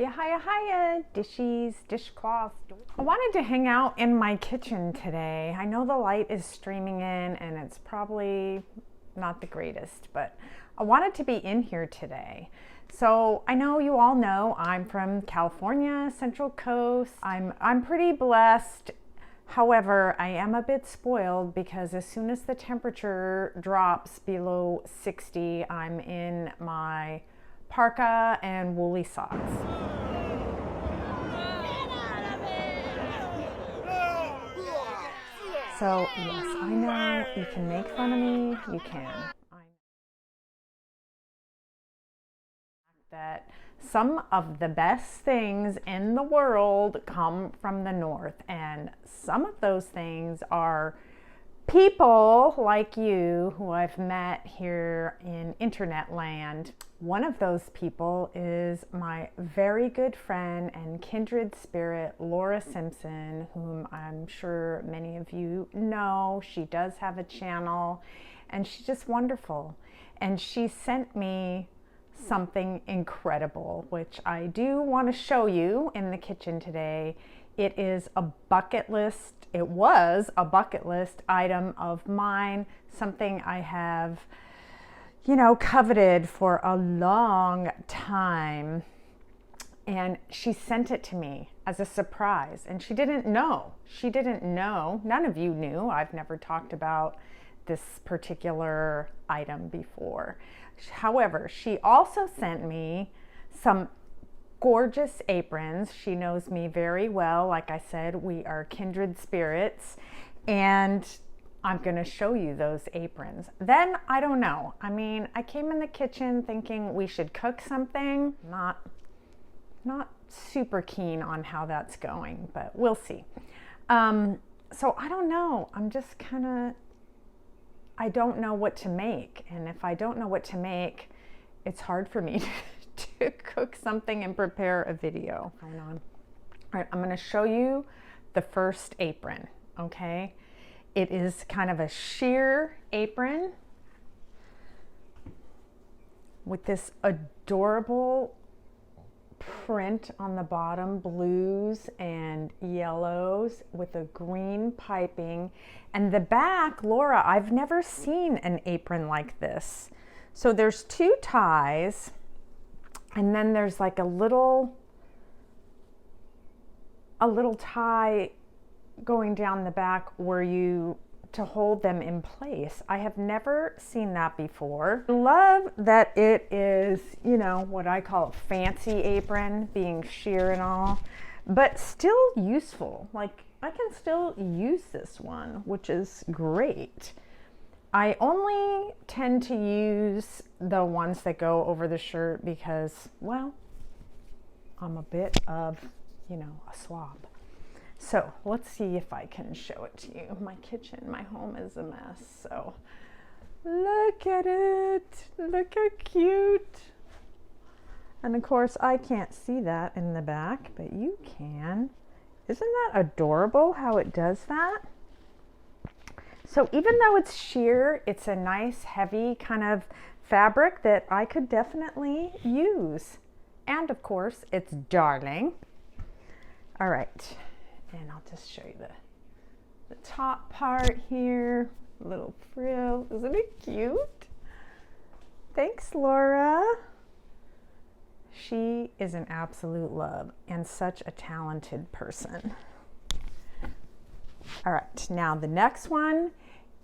Hiya, hiya, hiya, Dishie's dishcloth. I wanted to hang out in my kitchen today. I know the light is streaming in and it's probably not the greatest, but I wanted to be in here today. So I know you all know I'm from California, Central Coast. I'm pretty blessed. However, I am a bit spoiled because as soon as the temperature drops below 60, I'm in my parka and woolly socks. So yes, I know you can make fun of me, you can. That some of the best things in the world come from the north, and some of those things are people like you who I've met here in internet land. One of those people is my very good friend and kindred spirit, Laura Simpson, whom I'm sure many of you know. She does have a channel and she's just wonderful. And she sent me something incredible, which I do want to show you in the kitchen today. It is a bucket list. It was a bucket list item of mine, something I have, coveted for a long time. And she sent it to me as a surprise. And she didn't know. None of you knew. I've never talked about this particular item before. However, she also sent me some gorgeous aprons. She knows me very well. Like I said, we are kindred spirits, and I'm going to show you those aprons. Then I don't know. I came in the kitchen thinking we should cook something. Not super keen on how that's going, but we'll see. So I don't know. I don't know what to make. And if I don't know what to make, it's hard for me to cook something and prepare a video. Hold on. All right, I'm going to show you the first apron, okay? It is kind of a sheer apron with this adorable print on the bottom, blues and yellows with a green piping. And the back, Laura, I've never seen an apron like this. So there's two ties, and then there's like a little tie going down the back to hold them in place. I have never seen that before. I love that it is, what I call a fancy apron, being sheer and all, but still useful. Like, I can still use this one, which is great. I only tend to use the ones that go over the shirt because, well, I'm a bit of, a slob. So let's see if I can show it to you. My kitchen, my home is a mess. So look at it. Look how cute. And of course, I can't see that in the back, but you can. Isn't that adorable how it does that? So even though it's sheer, it's a nice, heavy kind of fabric that I could definitely use. And of course, it's darling. All right. And I'll just show you the top part here. Little frill. Isn't it cute? Thanks, Laura. She is an absolute love and such a talented person. All right, now the next one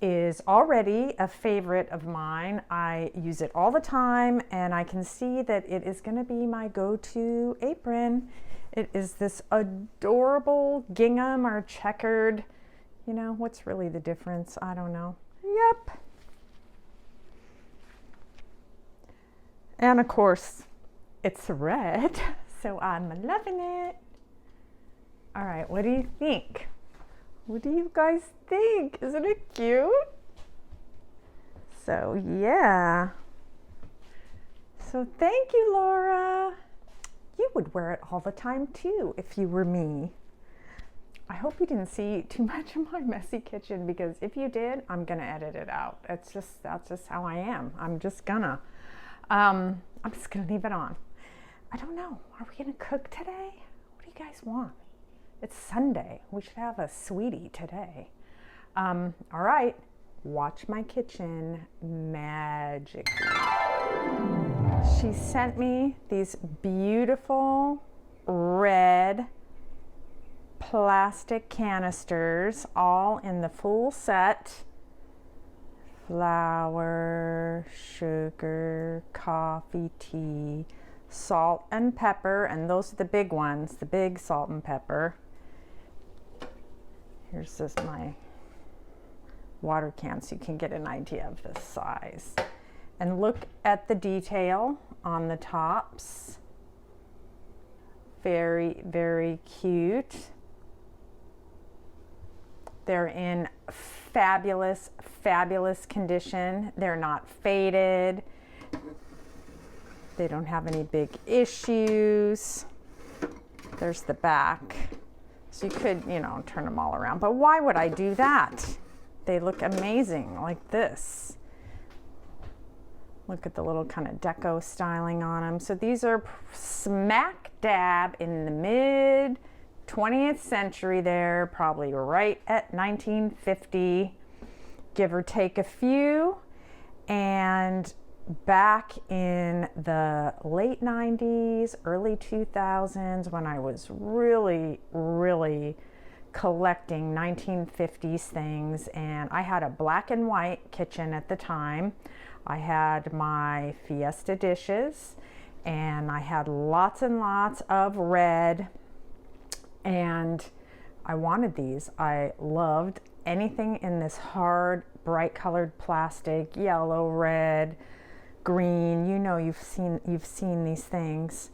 is already a favorite of mine. I use it all the time, and I can see that it is going to be my go-to apron. It is this adorable gingham or checkered, what's really the difference? I don't know. Yep. And of course, it's red, so I'm loving it. All right, what do you think? What do you guys think? Isn't it cute? So yeah. So thank you, Laura. You would wear it all the time too if you were me. I hope you didn't see too much of my messy kitchen, because if you did, I'm gonna edit it out. That's just how I am. I'm just gonna leave it on. I don't know. Are we gonna cook today? What do you guys want? It's Sunday. We should have a sweetie today. All right, watch my kitchen magic. She sent me these beautiful red plastic canisters, all in the full set. Flour, sugar, coffee, tea, salt and pepper, and those are the big ones, the big salt and pepper. Here's just my water can so you can get an idea of the size. And look at the detail on the tops. Very, very cute. They're in fabulous, fabulous condition. They're not faded. They don't have any big issues. There's the back. So you could, you know, turn them all around. But why would I do that? They look amazing like this. Look at the little kind of deco styling on them. So these are smack dab in the mid 20th century there, probably right at 1950, give or take a few. And back in the late 90s, early 2000s, when I was really, really collecting 1950s things, and I had a black and white kitchen at the time. I had my Fiesta dishes, and I had lots and lots of red, and I wanted these. I loved anything in this hard, bright colored plastic, yellow, red, green. You know, you've seen these things.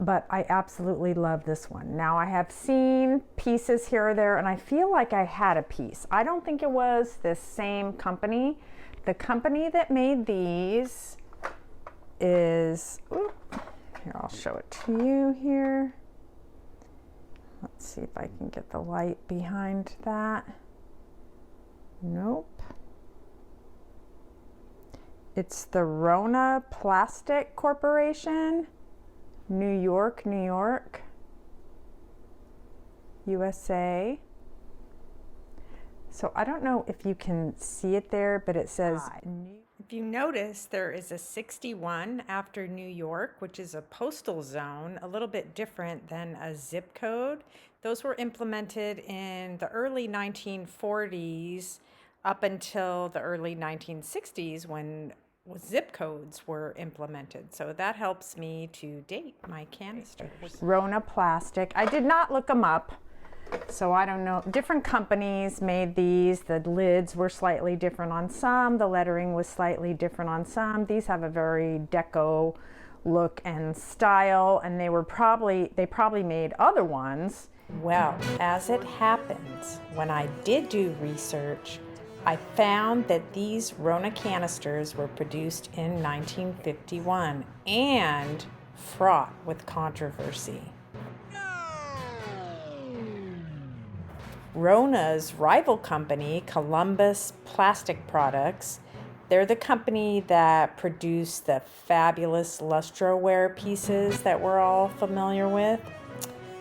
But I absolutely love this one. Now, I have seen pieces here or there, and I feel like I had a piece. I don't think it was this same company. The company that made these is, here, I'll show it to you here. Let's see if I can get the light behind that. Nope. It's the Rona Plastic Corporation, New York, New York, USA. So I don't know if you can see it there, but it says, if you notice, there is a 61 after New York, which is a postal zone, a little bit different than a zip code. Those were implemented in the early 1940s up until the early 1960s when zip codes were implemented. So that helps me to date my canisters. Rona Plastic. I did not look them up, so I don't know. Different companies made these. The lids were slightly different on some. The lettering was slightly different on some. These have a very deco look and style, and they probably made other ones. Well, as it happens, when I did do research, I found that these Rona canisters were produced in 1951 and fraught with controversy. Rona's rival company, Columbus Plastic Products, they're the company that produced the fabulous lustroware pieces that we're all familiar with.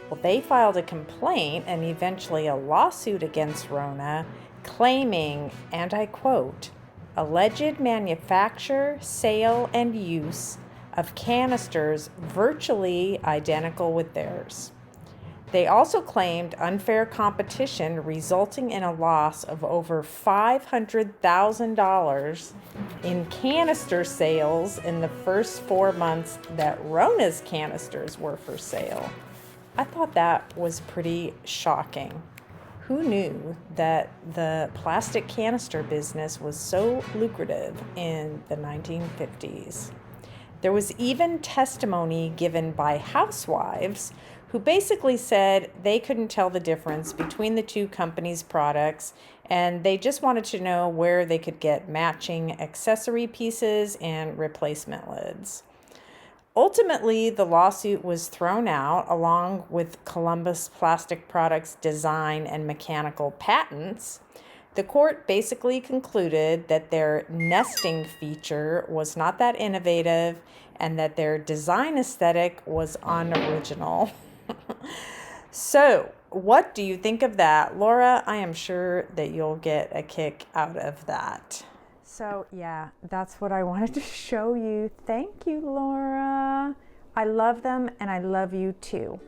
Well, they filed a complaint and eventually a lawsuit against Rona, claiming, and I quote, alleged manufacture, sale, and use of canisters virtually identical with theirs. They also claimed unfair competition resulting in a loss of over $500,000 in canister sales in the first 4 months that Rona's canisters were for sale. I thought that was pretty shocking. Who knew that the plastic canister business was so lucrative in the 1950s? There was even testimony given by housewives who basically said they couldn't tell the difference between the two companies' products, and they just wanted to know where they could get matching accessory pieces and replacement lids. Ultimately, the lawsuit was thrown out along with Columbus Plastic Products' design and mechanical patents. The court basically concluded that their nesting feature was not that innovative and that their design aesthetic was unoriginal. So, what do you think of that? Laura, I am sure that you'll get a kick out of that. So, yeah, that's what I wanted to show you. Thank you, Laura. I love them and I love you too.